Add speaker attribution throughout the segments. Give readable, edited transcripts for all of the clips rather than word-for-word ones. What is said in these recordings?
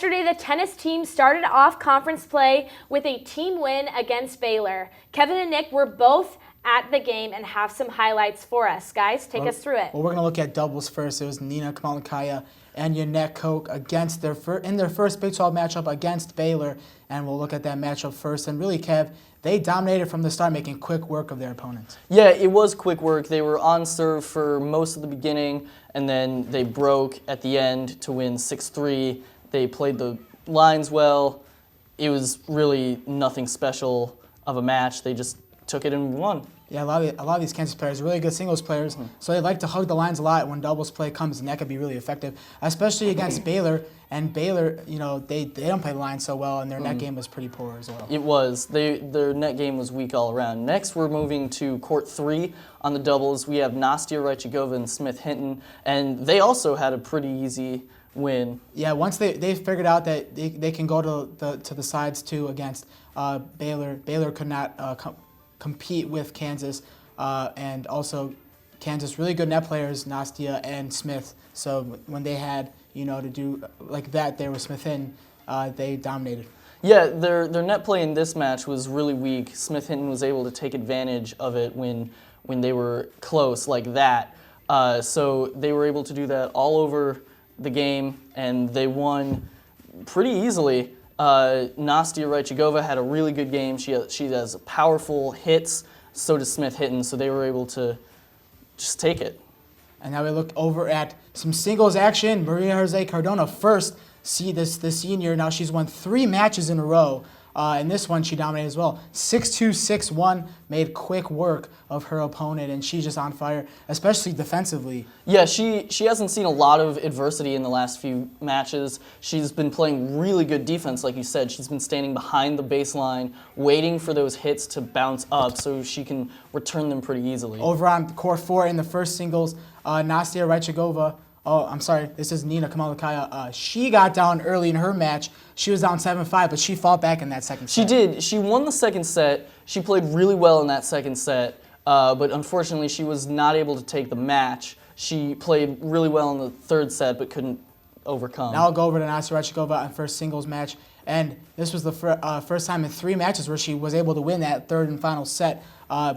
Speaker 1: Yesterday, the tennis team started off conference play with a team win against Baylor. Kevin and Nick were both at the game and have some highlights for us. Guys, take us through it.
Speaker 2: Well, we're going to look at doubles first. It was Nina Kamalakaya and Yannick Koch against in their first Big 12 matchup against Baylor. And we'll look at that matchup first. And really, Kev, they dominated from the start, making quick work of their opponents.
Speaker 3: Yeah, it was quick work. They were on serve for most of the beginning, and then they broke at the end to win 6-3. They played the lines well. It was really nothing special of a match. They just took it and won.
Speaker 2: Yeah, a lot of these Kansas players are really good singles players, so they like to hug the lines a lot when doubles play comes, and that could be really effective, especially against Baylor. And Baylor, you know, they don't play the line so well, and their net game was pretty poor as well.
Speaker 3: It was. Their net game was weak all around. Next, we're moving to court 3 on the doubles. We have Nastia Raichigova and Smith Hinton, and they also had a pretty easy win.
Speaker 2: Yeah, once they figured out that they can go to the sides too against Baylor. Baylor could not compete with Kansas, and also Kansas really good net players, Nastia and Smith. So when they had to do like that there with Smith Hinton, they dominated.
Speaker 3: Yeah, their net play in this match was really weak. Smith Hinton was able to take advantage of it when they were close like that. So they were able to do that all over the game, and they won pretty easily. Nastia Raichigova had a really good game. She has powerful hits. So does Smith Hinton. So they were able to just take it.
Speaker 2: And now we look over at some singles action. Maria Jose Cardona first. See the senior. Now she's won 3 matches in a row. In this one, she dominated as well. 6-2, 6-1, made quick work of her opponent, and she's just on fire, especially defensively.
Speaker 3: Yeah, she hasn't seen a lot of adversity in the last few matches. She's been playing really good defense, like you said. She's been standing behind the baseline, waiting for those hits to bounce up so she can return them pretty easily.
Speaker 2: Over on court 4 in the first singles, Nastia Raichigova. Oh, I'm sorry. This is Nina Kamalakaya. She got down early in her match. She was down 7-5, but she fought back in that second set.
Speaker 3: She did. She won the second set. She played really well in that second set, but unfortunately she was not able to take the match. She played really well in the third set, but couldn't overcome.
Speaker 2: Now I'll go over to Nastia Raichigova on first singles match. And this was the first time in 3 matches where she was able to win that third and final set.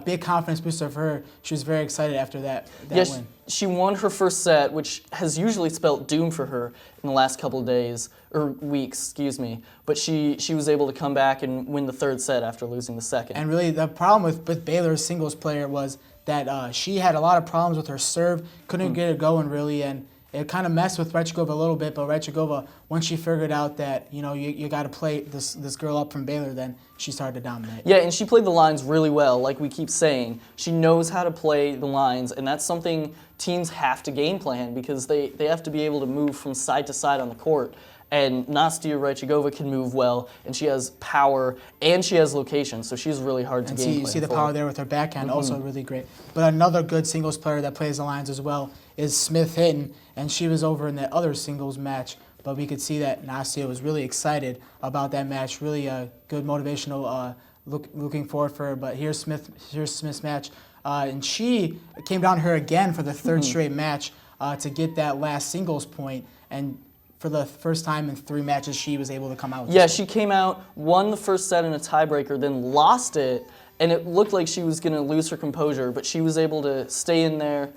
Speaker 2: Big confidence booster for her. She was very excited after that win.
Speaker 3: She won her first set, which has usually spelt doom for her in the last couple of days, or weeks, excuse me. But she was able to come back and win the third set after losing the second.
Speaker 2: And really the problem with Baylor's singles player was that she had a lot of problems with her serve, couldn't get it going really, and it kind of messed with Raichigova a little bit, but Raichigova, once she figured out that, you got to play this girl up from Baylor, then she started to dominate.
Speaker 3: Yeah, and she played the lines really well, like we keep saying. She knows how to play the lines, and that's something teams have to game plan because they have to be able to move from side to side on the court. And Nastia Raichigova can move well, and she has power, and she has location, so she's really hard to game plan.
Speaker 2: You see the power there with her backhand, also really great. But another good singles player that plays the lines as well is Smith Hinton, and she was over in that other singles match. But we could see that Nastia was really excited about that match, really good motivational looking forward for her. But here's Smith's match, and she came down to her again for the third straight match to get that last singles point, and for the first time in 3 matches, she was able to come out with
Speaker 3: Yeah, she came out, won the first set in a tiebreaker, then lost it, and it looked like she was going to lose her composure, but she was able to stay in there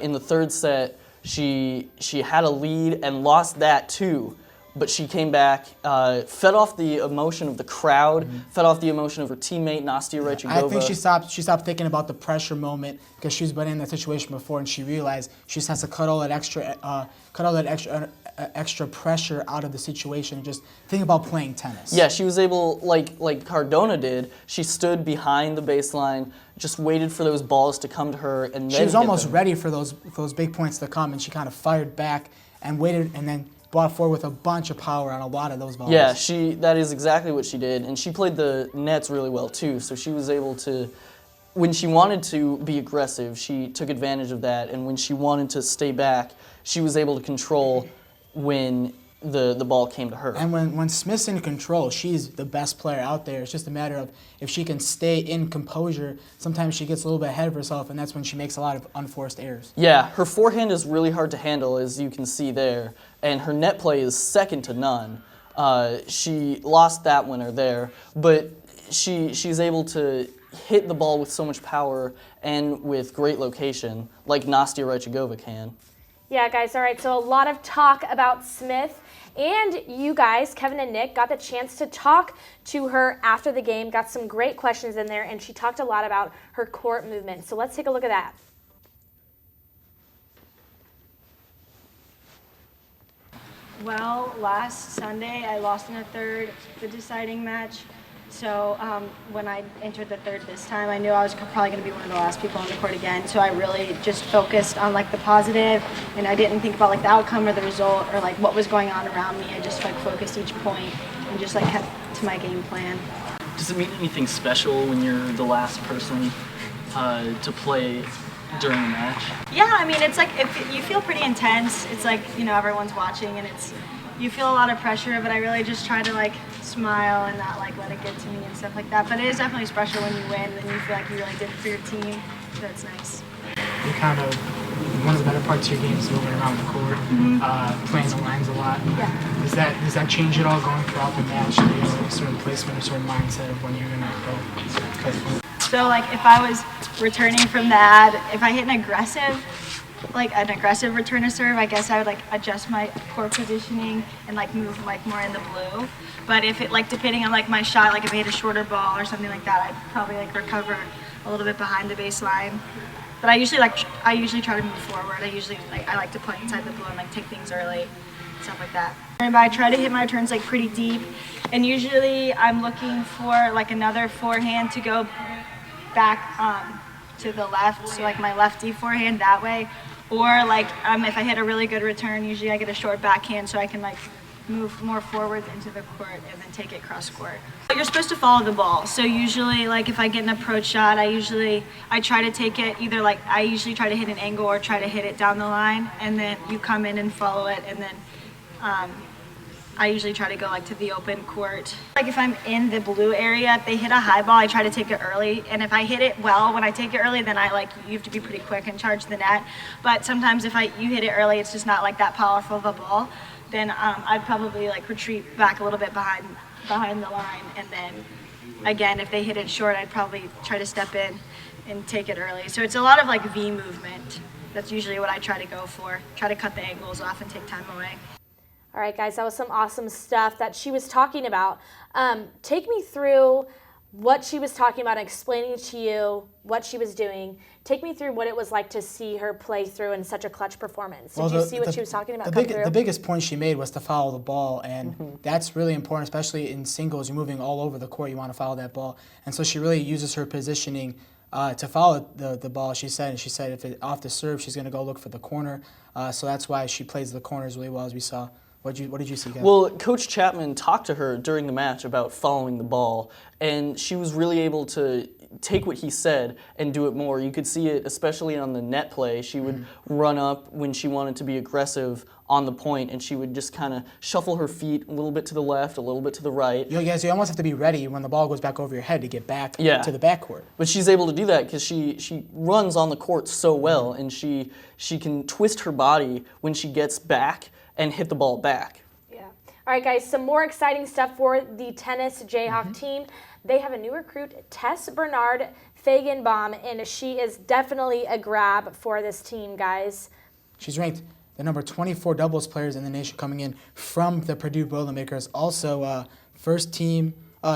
Speaker 3: in the third set. She had a lead and lost that too, but she came back, fed off the emotion of the crowd, fed off the emotion of her teammate, Nastia Raichigova.
Speaker 2: I think she stopped thinking about the pressure moment because she's been in that situation before, and she realized she just has to cut all that extra pressure out of the situation and just think about playing tennis.
Speaker 3: Yeah, she was able, like Cardona did, she stood behind the baseline, just waited for those balls to come to her, and then
Speaker 2: she was almost ready for those big points to come, and she kind of fired back and waited, and then brought forward with a bunch of power on a lot of those balls.
Speaker 3: Yeah, that is exactly what she did, and she played the nets really well too, so she was able to, when she wanted to be aggressive, she took advantage of that, and when she wanted to stay back, she was able to control when the ball came to her.
Speaker 2: And when Smith's in control, she's the best player out there. It's just a matter of if she can stay in composure. Sometimes she gets a little bit ahead of herself, and that's when she makes a lot of unforced errors.
Speaker 3: Yeah, her forehand is really hard to handle, as you can see there, and her net play is second to none. She lost that winner there, but she's able to hit the ball with so much power and with great location, like Nastia Rajagova can.
Speaker 1: Yeah, guys, all right, so a lot of talk about Smith, and you guys, Kevin and Nick, got the chance to talk to her after the game, got some great questions in there, and she talked a lot about her court movement. So let's take a look at that.
Speaker 4: Well, last Sunday I lost in the deciding match. So when I entered the third this time, I knew I was probably going to be one of the last people on the court again. So I really just focused on like the positive, and I didn't think about like the outcome or the result or like what was going on around me. I just like focused each point and just like kept to my game plan.
Speaker 3: Does it mean anything special when you're the last person to play during the match?
Speaker 4: Yeah, I mean, it's like if you feel pretty intense. It's like, you know, everyone's watching and you feel a lot of pressure, but I really just try to like smile and not like let it get to me and stuff like that. But it is definitely special when you win and you feel like you really did it for your team. So it's nice.
Speaker 2: You kind of, one of the better parts of your game is moving around the court, playing the lines a lot.
Speaker 4: Yeah.
Speaker 2: Does that change at all going throughout the match? Do you have a certain placement or certain mindset of when you're going to go cut through?
Speaker 4: So like if I was returning from that, if I hit an aggressive return to serve, I guess I would like adjust my court positioning and like move like more in the blue. But if it like depending on like my shot, like if I hit a shorter ball or something like that, I'd probably like recover a little bit behind the baseline. But I usually try to move forward. I like to play inside the blue and like take things early, stuff like that. But I try to hit my returns like pretty deep, and usually I'm looking for like another forehand to go back to the left, so like my lefty forehand that way. Or like if I hit a really good return, usually I get a short backhand so I can like move more forwards into the court and then take it cross court. You're supposed to follow the ball. So usually like if I get an approach shot, I try to take it either like I usually try to hit an angle or try to hit it down the line, and then you come in and follow it, and then I usually try to go like to the open court. Like if I'm in the blue area, if they hit a high ball, I try to take it early. And if I hit it well, when I take it early, then you have to be pretty quick and charge the net. But sometimes if you hit it early, it's just not like that powerful of a ball, then I'd probably like retreat back a little bit behind the line. And then again, if they hit it short, I'd probably try to step in and take it early. So it's a lot of like V movement. That's usually what I try to go for. Try to cut the angles off and take time away.
Speaker 1: All right, guys, that was some awesome stuff that she was talking about. Take me through what she was talking about, explaining to you what she was doing. Take me through what it was like to see her play through in such a clutch performance. Did you see what she was talking about come through?
Speaker 2: The biggest point she made was to follow the ball, and that's really important, especially in singles. You're moving all over the court. You want to follow that ball. And so she really uses her positioning to follow the ball, she said. And she said if it off the serve, she's going to go look for the corner. So that's why she plays the corners really well, as we saw. What did you see, Kevin?
Speaker 3: Well, Coach Chapman talked to her during the match about following the ball, and she was really able to take what he said and do it more. You could see it especially on the net play. She would run up when she wanted to be aggressive on the point, and she would just kind of shuffle her feet a little bit to the left, a little bit to the right.
Speaker 2: You almost have to be ready when the ball goes back over your head to get back to the backcourt.
Speaker 3: But she's able to do that because she runs on the court so well, and she can twist her body when she gets back and hit the ball back.
Speaker 1: Yeah. All right, guys, some more exciting stuff for the tennis Jayhawk team. They have a new recruit, Tess Bernard Fagenbaum, and she is definitely a grab for this team, guys.
Speaker 2: She's ranked the number 24 doubles players in the nation, coming in from the Purdue Boilermakers. Also, first team,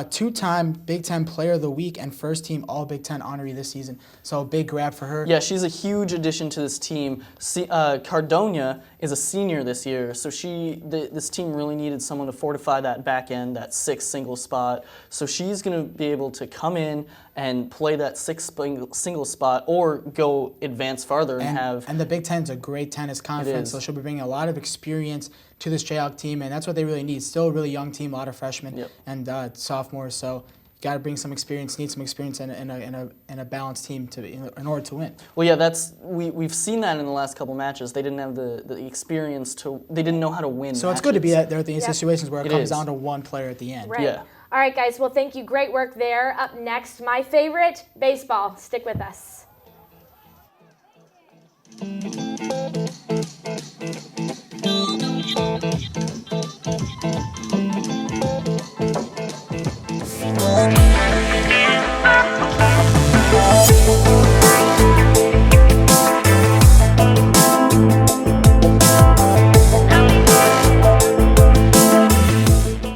Speaker 2: two-time Big Ten Player of the Week and first team All Big Ten honoree this season. So a big grab for her.
Speaker 3: Yeah, she's a huge addition to this team. Cardonia is a senior this year, so this team really needed someone to fortify that back end, that sixth single spot. So she's going to be able to come in and play that sixth single spot or go advance farther and
Speaker 2: the Big Ten's a great tennis conference, so she'll be bringing a lot of experience to this Jayhawk team, and that's what they really need. Still a really young team, a lot of freshmen and sophomores, so got to bring some experience, need some experience in a balanced team in order to win.
Speaker 3: Well, yeah, we've seen that in the last couple matches. They didn't have the experience they didn't know how to win.
Speaker 2: So
Speaker 3: matches.
Speaker 2: It's good to be there at these situations where it comes down to one player at the end.
Speaker 1: Right.
Speaker 3: Yeah.
Speaker 1: All right, guys. Well, thank you. Great work there. Up next, my favorite, baseball. Stick with us.